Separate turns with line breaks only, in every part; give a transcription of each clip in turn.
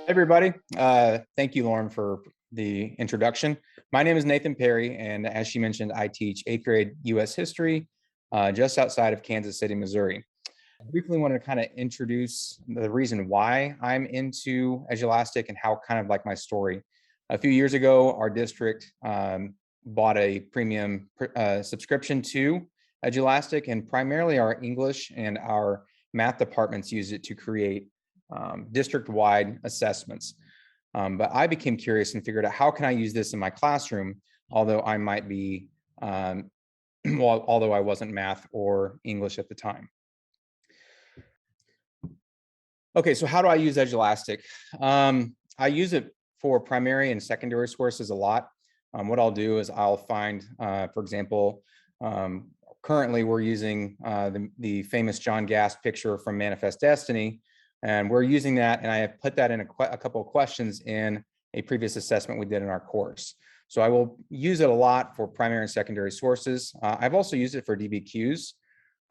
Everybody, thank you, Lauren, for the introduction. My name is Nathan Perry, and as she mentioned, I teach 8th grade U.S. history just outside of Kansas City, Missouri. I briefly wanted to kind of introduce the reason why I'm into Edulastic and how kind of like my story. A few years ago, our district bought a premium subscription to Edulastic, and primarily our English and our math departments use it to create district-wide assessments. But I became curious and figured out how can I use this in my classroom, although I might be, although I wasn't math or English at the time. Okay, so how do I use Edulastic? I use it for primary and secondary sources a lot. What I'll do is I'll find, for example, currently we're using the famous John Gass picture from Manifest Destiny, and we're using that, and I have put that in a couple of questions in a previous assessment we did in our course. So I will use it a lot for primary and secondary sources. I've also used it for DBQs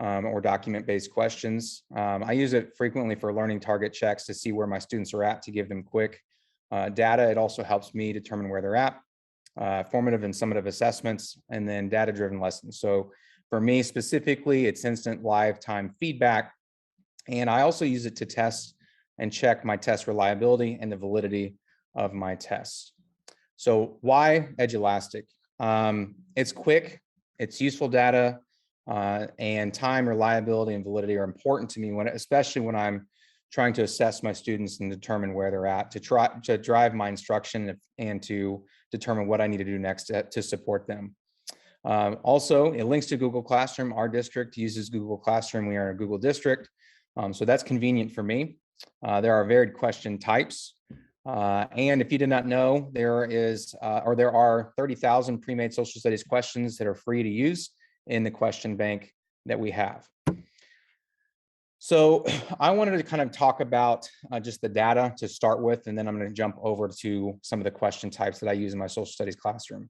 or document-based questions. I use it frequently for learning target checks to see where my students are at, to give them quick data. It also helps me determine where they're at, formative and summative assessments, and then data-driven lessons. So for me specifically, it's instant live time feedback. And I also use it to test and check my test reliability and the validity of my tests. So why Edulastic? It's quick, it's useful data, and time, reliability, and validity are important to me, especially when I'm trying to assess my students and determine where they're at, to drive my instruction and to determine what I need to do next to support them. Also, it links to Google Classroom. Our district uses Google Classroom. We are a Google district. So that's convenient for me. There are varied question types. And if you did not know, there are 30,000 pre-made social studies questions that are free to use in the question bank that we have. So I wanted to kind of talk about just the data to start with, and then I'm going to jump over to some of the question types that I use in my social studies classroom.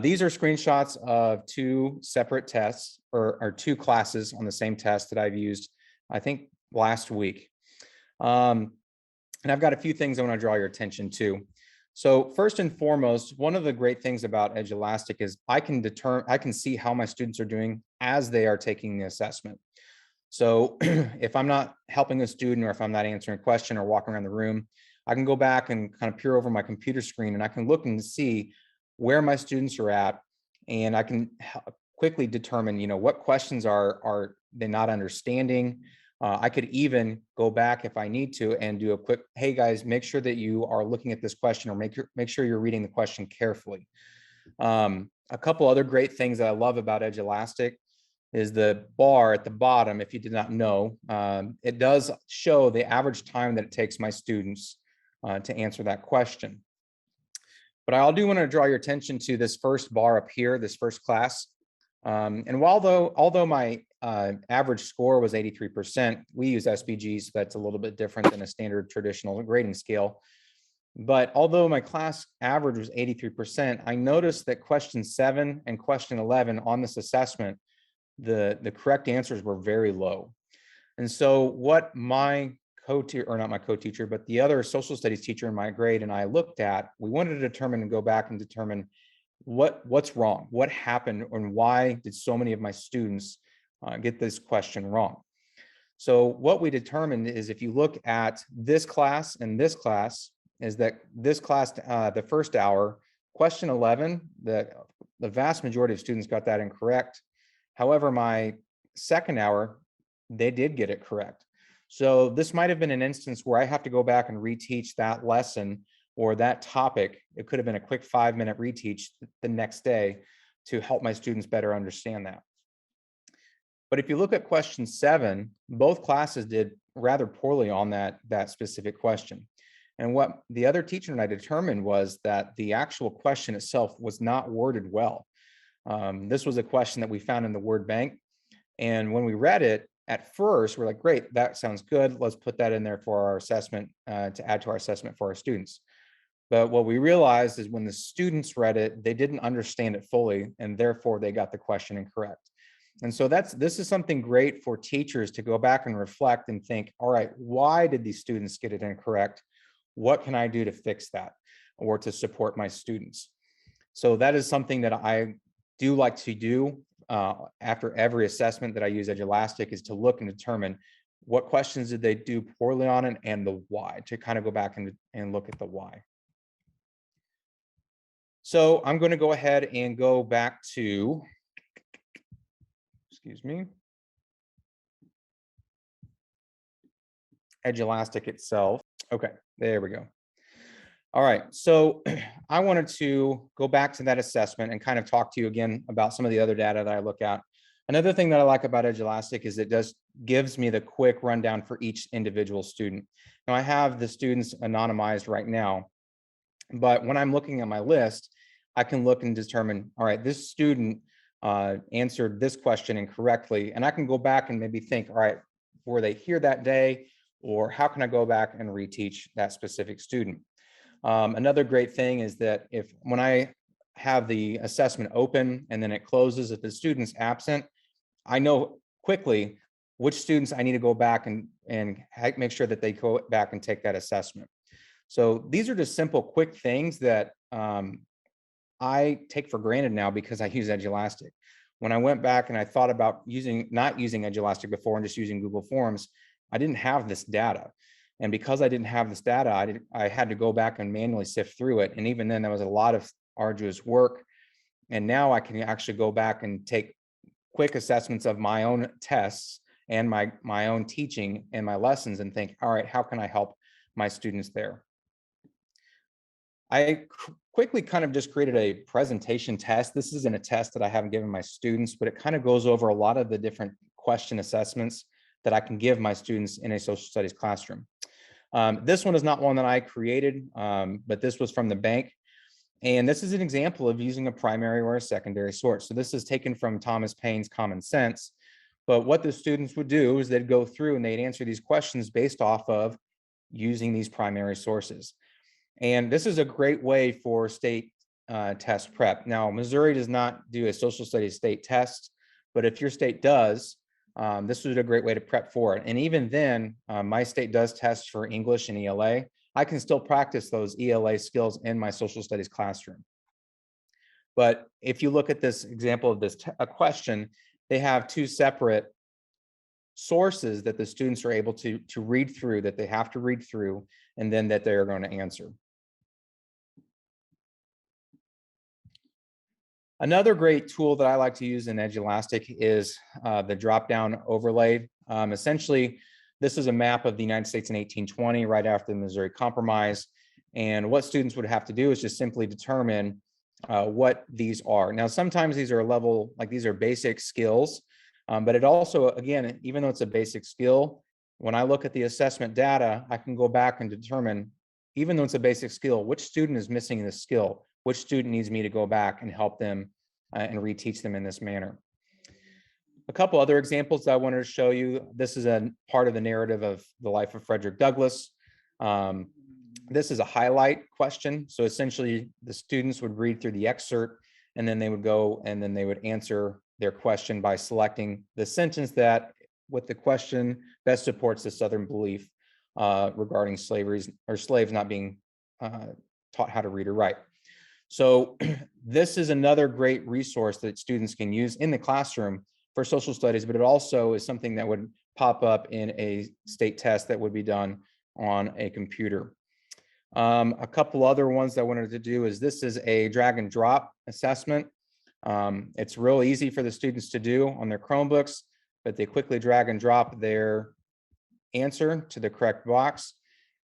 These are screenshots of two separate tests or two classes on the same test that I've used, I think, last week. And I've got a few things I want to draw your attention to. So first and foremost, one of the great things about Edulastic is I can see how my students are doing as they are taking the assessment. So if I'm not helping a student, or if I'm not answering a question or walking around the room, I can go back and kind of peer over my computer screen, and I can look and see where my students are at, and I can quickly determine, what questions are they not understanding. I could even go back if I need to and do a quick, hey guys, make sure that you are looking at this question, or make sure you're reading the question carefully. A couple other great things that I love about Edulastic is the bar at the bottom. If you did not know, it does show the average time that it takes my students to answer that question. But I do want to draw your attention to this first bar up here, this first class. And although my average score was 83%, we use SPG, so that's a little bit different than a standard traditional grading scale. But although my class average was 83%, I noticed that question 7 and question 11 on this assessment, the correct answers were very low. And so what my co-teacher, or not my co-teacher, but the other social studies teacher in my grade and I looked at, we wanted to determine and go back and determine what's wrong, what happened, and why did so many of my students get this question wrong. So what we determined is, if you look at this class and this class, is that this class, the first hour, question 11, the vast majority of students got that incorrect. However, my second hour, they did get it correct. So this might have been an instance where I have to go back and reteach that lesson or that topic. It could have been a quick 5-minute reteach the next day to help my students better understand that. But if you look at question 7, both classes did rather poorly on that specific question. And what the other teacher and I determined was that the actual question itself was not worded well. This was a question that we found in the word bank. And when we read it, at first, we're like, great, that sounds good. Let's put that in there for our assessment, to add to our assessment for our students. But what we realized is when the students read it, they didn't understand it fully, and therefore they got the question incorrect. And so this is something great for teachers to go back and reflect and think, all right, why did these students get it incorrect? What can I do to fix that or to support my students? So that is something that I do like to do after every assessment that I use Edulastic, is to look and determine what questions did they do poorly on it and the why, to kind of go back and look at the why. So I'm going to go ahead and go back to, excuse me, Edulastic itself. Okay, there we go. All right, so I wanted to go back to that assessment and kind of talk to you again about some of the other data that I look at. Another thing that I like about Edulastic is it gives me the quick rundown for each individual student. Now I have the students anonymized right now, but when I'm looking at my list, I can look and determine, all right, this student answered this question incorrectly, and I can go back and maybe think, all right, were they here that day, or how can I go back and reteach that specific student? Another great thing is that when I have the assessment open and then it closes, if the student's absent, I know quickly which students I need to go back and make sure that they go back and take that assessment. So these are just simple, quick things that I take for granted now because I use Edulastic. When I went back and I thought about not using Edulastic before and just using Google Forms, I didn't have this data. And because I didn't have this data, I had to go back and manually sift through it. And even then, there was a lot of arduous work. And now I can actually go back and take quick assessments of my own tests and my own teaching and my lessons and think, all right, how can I help my students there? I quickly kind of just created a presentation test. This isn't a test that I haven't given my students, but it kind of goes over a lot of the different question assessments that I can give my students in a social studies classroom. This one is not one that I created, but this was from the bank. And this is an example of using a primary or a secondary source. So this is taken from Thomas Paine's Common Sense. But what the students would do is they'd go through and they'd answer these questions based off of using these primary sources. And this is a great way for state test prep. Now, Missouri does not do a social studies state test, but if your state does, this is a great way to prep for it. And even then, my state does test for English and ELA. I can still practice those ELA skills in my social studies classroom. But if you look at this example of this a question, they have two separate sources that the students are able to read through, that they have to read through, and then that they're going to answer. Another great tool that I like to use in Edulastic is the drop-down overlay. Essentially, this is a map of the United States in 1820, right after the Missouri Compromise. And what students would have to do is just simply determine what these are. Now, sometimes these are these are basic skills, but it also, again, even though it's a basic skill, when I look at the assessment data, I can go back and determine, even though it's a basic skill, which student is missing this skill, which student needs me to go back and help them and reteach them in this manner. A couple other examples that I wanted to show you. This is a part of the narrative of the life of Frederick Douglass. This is a highlight question. So essentially the students would read through the excerpt and then they would go and then they would answer their question by selecting the sentence that with the question best supports the Southern belief regarding slavery or slaves not being taught how to read or write. So this is another great resource that students can use in the classroom for social studies, but it also is something that would pop up in a state test that would be done on a computer. A couple other ones that I wanted to do is this is a drag and drop assessment. It's real easy for the students to do on their Chromebooks, but they quickly drag and drop their answer to the correct box.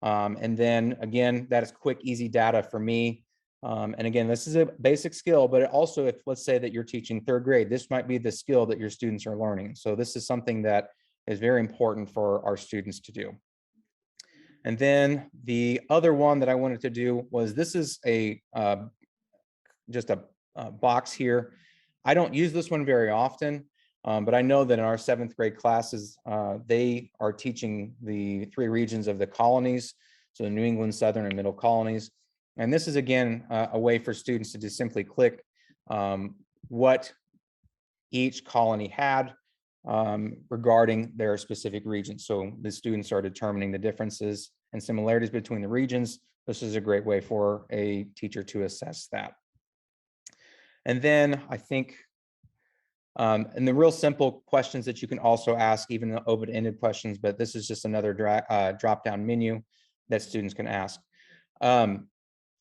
And then again, that is quick, easy data for me. And again, this is a basic skill, but also if let's say that you're teaching third grade, this might be the skill that your students are learning. So this is something that is very important for our students to do. And then the other one that I wanted to do was this is just a box here. I don't use this one very often, but I know that in our 7th grade classes, they are teaching the 3 regions of the colonies, so the New England, Southern, and Middle colonies. And this is, again, a way for students to just simply click what each colony had regarding their specific region. So the students are determining the differences and similarities between the regions. This is a great way for a teacher to assess that. And then I think, and the real simple questions that you can also ask, even the open-ended questions, but this is just another drop-down menu that students can ask.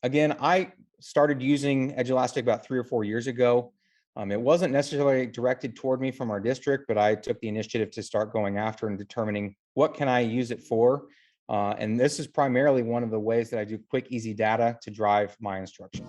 Again, I started using Edulastic about 3 or 4 years ago. It wasn't necessarily directed toward me from our district, but I took the initiative to start going after and determining what can I use it for. And this is primarily one of the ways that I do quick, easy data to drive my instruction.